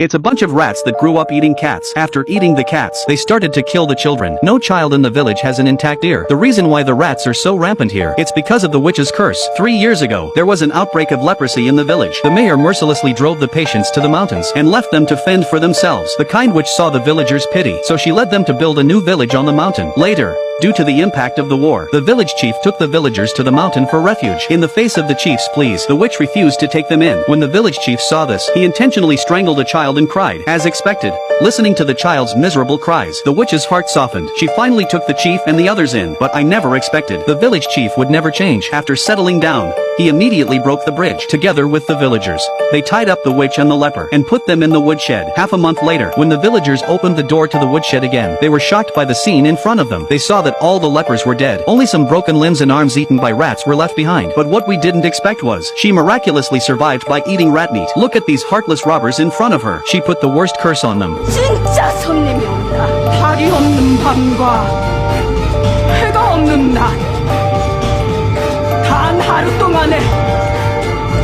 It's a bunch of rats that grew up eating cats. After eating the cats, they started to kill the children. No child in the village has an intact ear. The reason why the rats are so rampant here, it's because of the witch's curse. 3 years ago, there was an outbreak of leprosy in the village. The mayor mercilessly drove the patients to the mountains and left them to fend for themselves. The kind witch saw the villagers' pity, so she led them to build a new village on the mountain. Later, due to the impact of the war, the village chief took the villagers to the mountain for refuge. In the face of the chief's pleas, the witch refused to take them in. When the village chief saw this, he intentionally strangled a child and cried. As expected, listening to the child's miserable cries, the witch's heart softened. She finally took the chief and the others in, but I never expected the village chief would never change. After settling down, he immediately broke the bridge, together with the villagers. They tied up the witch and the leper, and put them in the woodshed. Half a month later, when the villagers opened the door to the woodshed again, they were shocked by the scene in front of them. They saw that all the lepers were dead. Only some broken limbs and arms eaten by rats were left behind. But what we didn't expect was, she miraculously survived by eating rat meat. Look at these heartless robbers in front of her. She put the worst curse on them. 진짜 손님이 온다. 달이 없는 밤과 해가 없는 낮. 단 하루 동안에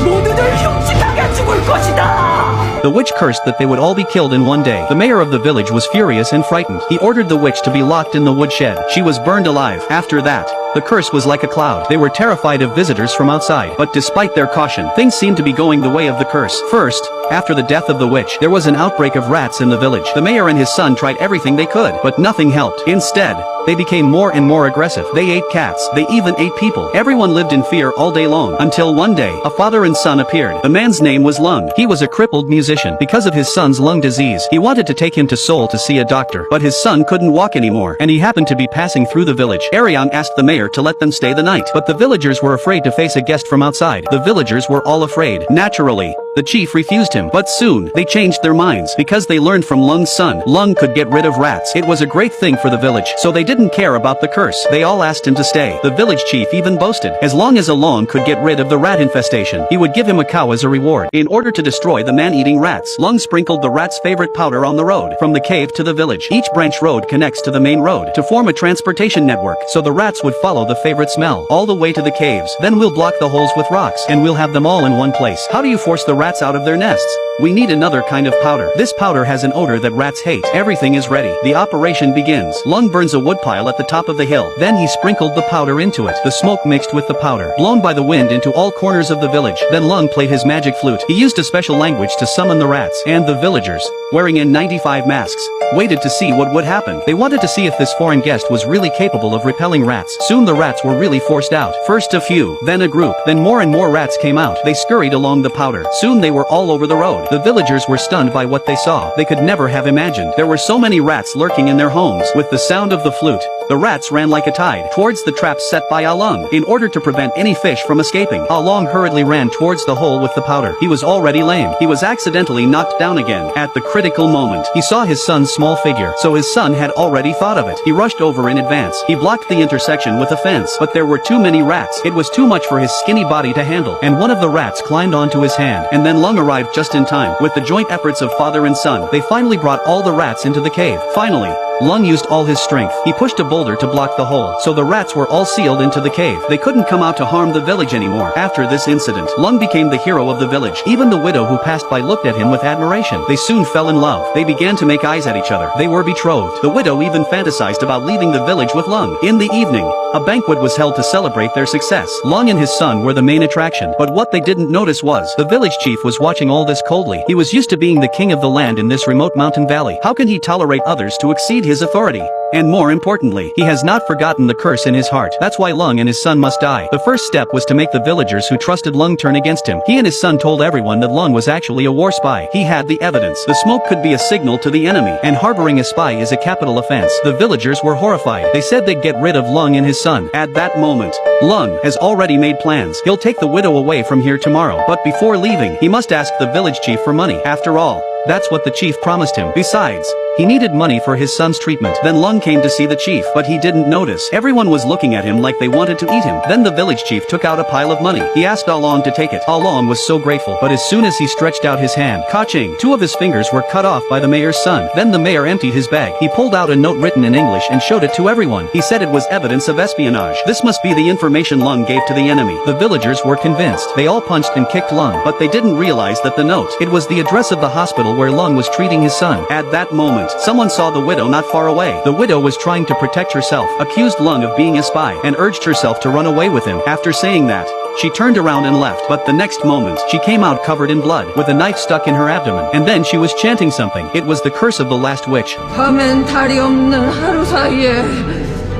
모두들 흉측하게 죽을 것이다. The witch cursed that they would all be killed in one day. The mayor of the village was furious and frightened. He ordered the witch to be locked in the woodshed. She was burned alive. After that, the curse was like a cloud. They were terrified of visitors from outside. But despite their caution, things seemed to be going the way of the curse. First, after the death of the witch, there was an outbreak of rats in the village. The mayor and his son tried everything they could, but nothing helped. Instead, they became more and more aggressive. They ate cats. They even ate people. Everyone lived in fear all day long. Until one day, a father and son appeared. The man's name was Lung. He was a crippled musician. Because of his son's lung disease, he wanted to take him to Seoul to see a doctor. But his son couldn't walk anymore, and he happened to be passing through the village. Aryang asked the mayor to let them stay the night. But the villagers were afraid to face a guest from outside. The villagers were all afraid. Naturally, the chief refused him. But soon, they changed their minds. Because they learned from Lung's son, Lung could get rid of rats. It was a great thing for the village, so they didn't care about the curse. They all asked him to stay. The village chief even boasted, as long as Lung could get rid of the rat infestation, he would give him a cow as a reward. In order to destroy the man-eating rats, Lung sprinkled the rat's favorite powder on the road, from the cave to the village. Each branch road connects to the main road, to form a transportation network, so the rats would follow the favorite smell, all the way to the caves. Then we'll block the holes with rocks, and we'll have them all in one place. How do you force the rats out of their nests? We need another kind of powder. This powder has an odor that rats hate. Everything is ready. The operation begins. Lung burns a woodpile at the top of the hill. Then he sprinkled the powder into it. The smoke mixed with the powder, blown by the wind into all corners of the village. Then Lung played his magic flute. He used a special language to summon the rats. And the villagers, wearing N95 masks, waited to see what would happen. They wanted to see if this foreign guest was really capable of repelling rats. Soon the rats were really forced out. First a few, then a group, then more and more rats came out. They scurried along the powder. Soon they were all over the road. The villagers were stunned by what they saw. They could never have imagined there were so many rats lurking in their homes. With the sound of the flute, the rats ran like a tide towards the traps set by Alung. In order to prevent any fish from escaping, Alung hurriedly ran towards the hole with the powder. He was already lame. He was accidentally knocked down again. At the critical moment, he saw his son's small figure, so his son had already thought of it. He rushed over in advance. He blocked the intersection with a fence, but there were too many rats. It was too much for his skinny body to handle, and one of the rats climbed onto his hand, and then Lung arrived just in time. With the joint efforts of father and son, they finally brought all the rats into the cave. Finally, Lung used all his strength. He pushed a boulder to block the hole, so the rats were all sealed into the cave. They couldn't come out to harm the village anymore. After this incident, Lung became the hero of the village. Even the widow who passed by looked at him with admiration. They soon fell in love. They began to make eyes at each other. They were betrothed. The widow even fantasized about leaving the village with Lung. In the evening, a banquet was held to celebrate their success. Lung and his son were the main attraction, but what they didn't notice was, the village chief was watching all this coldly. He was used to being the king of the land in this remote mountain valley. How can he tolerate others to exceed his authority? And more importantly, he has not forgotten the curse in his heart. That's why Lung and his son must die. The first step was to make the villagers who trusted Lung turn against him. He and his son told everyone that Lung was actually a war spy. He had the evidence. The smoke could be a signal to the enemy, and harboring a spy is a capital offense. The villagers were horrified. They said they'd get rid of Lung and his son. At that moment, Lung has already made plans. He'll take the widow away from here tomorrow. But before leaving, he must ask the village chief for money. After all, that's what the chief promised him. Besides, He needed money for his son's treatment. Then Lung came to see the chief, but he didn't notice. Everyone was looking at him like they wanted to eat him. Then the village chief took out a pile of money. He asked Along to take it. Along was so grateful, but as soon as he stretched out his hand, ka-ching, 2 of his fingers were cut off by the mayor's son. Then the mayor emptied his bag. He pulled out a note written in English and showed it to everyone. He said it was evidence of espionage. This must be the information Lung gave to the enemy. The villagers were convinced. They all punched and kicked Lung, but they didn't realize that the note, it was the address of the hospital where Lung was treating his son. At that moment, someone saw the widow not far away. The widow was trying to protect herself, accused Lung of being a spy, and urged herself to run away with him. After saying that, she turned around and left, but the next moment, she came out covered in blood, with a knife stuck in her abdomen, and then she was chanting something. It was the curse of the last witch. 밤엔 달이 없는 하루 사이에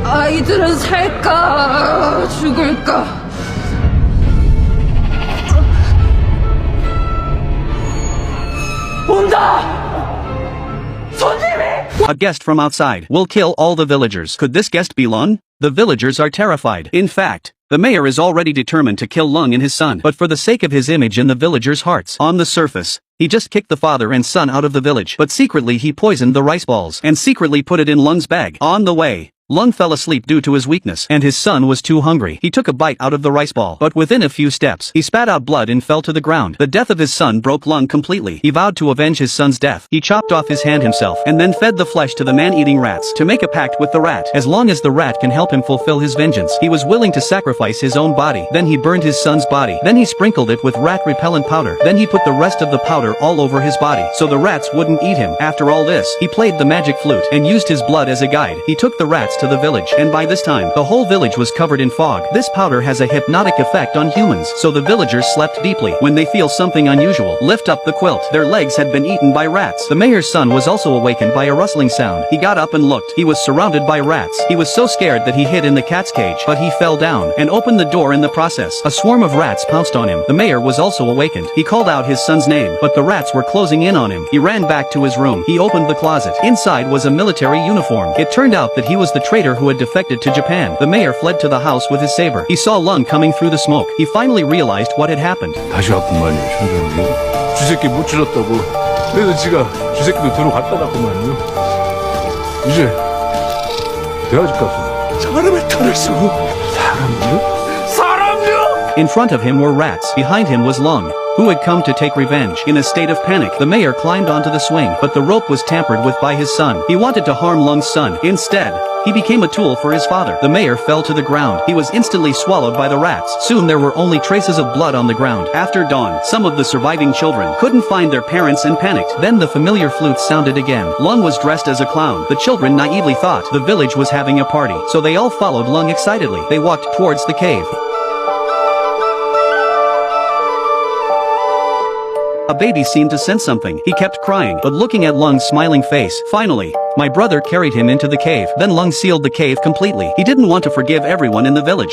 아이들은 살까 죽을까. 온다! A guest from outside will kill all the villagers. Could this guest be Lung? The villagers are terrified. In fact, the mayor is already determined to kill Lung and his son, but for the sake of his image in the villagers' hearts. On the surface, he just kicked the father and son out of the village, but secretly he poisoned the rice balls and secretly put it in Lung's bag. On the way, Lung fell asleep due to his weakness, and his son was too hungry. He took a bite out of the rice ball, but within a few steps, he spat out blood and fell to the ground. The death of his son broke Lung completely. He vowed to avenge his son's death. He chopped off his hand himself, and then fed the flesh to the man-eating rats, to make a pact with the rat. As long as the rat can help him fulfill his vengeance, he was willing to sacrifice his own body. Then he burned his son's body. Then he sprinkled it with rat-repellent powder. Then he put the rest of the powder all over his body, so the rats wouldn't eat him. After all this, he played the magic flute, and used his blood as a guide. He took the rats to the village, and by this time, the whole village was covered in fog. This powder has a hypnotic effect on humans, so the villagers slept deeply. When they feel something unusual, lift up the quilt. Their legs had been eaten by rats. The mayor's son was also awakened by a rustling sound. He got up and looked. He was surrounded by rats. He was so scared that he hid in the cat's cage, but he fell down and opened the door in the process. A swarm of rats pounced on him. The mayor was also awakened. He called out his son's name, but the rats were closing in on him. He ran back to his room. He opened the closet. Inside was a military uniform. It turned out that he was the traitor who had defected to Japan. The mayor fled to the house with his saber. He saw Lung coming through the smoke. He finally realized what had happened. 다시 왔구만요, 선생님. 쥐새끼 못 찔렀다고. 그래서 지가 쥐새끼도 들어갔다 놨구만요. 이제 대아집 가서 사람을 탈을 쓰고 사람요? In front of him were rats. Behind him was Lung, who had come to take revenge. In a state of panic, the mayor climbed onto the swing, but the rope was tampered with by his son. He wanted to harm Lung's son. Instead, he became a tool for his father. The mayor fell to the ground. He was instantly swallowed by the rats. Soon there were only traces of blood on the ground. After dawn, some of the surviving children couldn't find their parents and panicked. Then the familiar flute sounded again. Lung was dressed as a clown. The children naively thought the village was having a party, so they all followed Lung excitedly. They walked towards the cave. A baby seemed to sense something. He kept crying, but looking at Lung's smiling face. Finally, my brother carried him into the cave. Then Lung sealed the cave completely. He didn't want to forgive everyone in the village.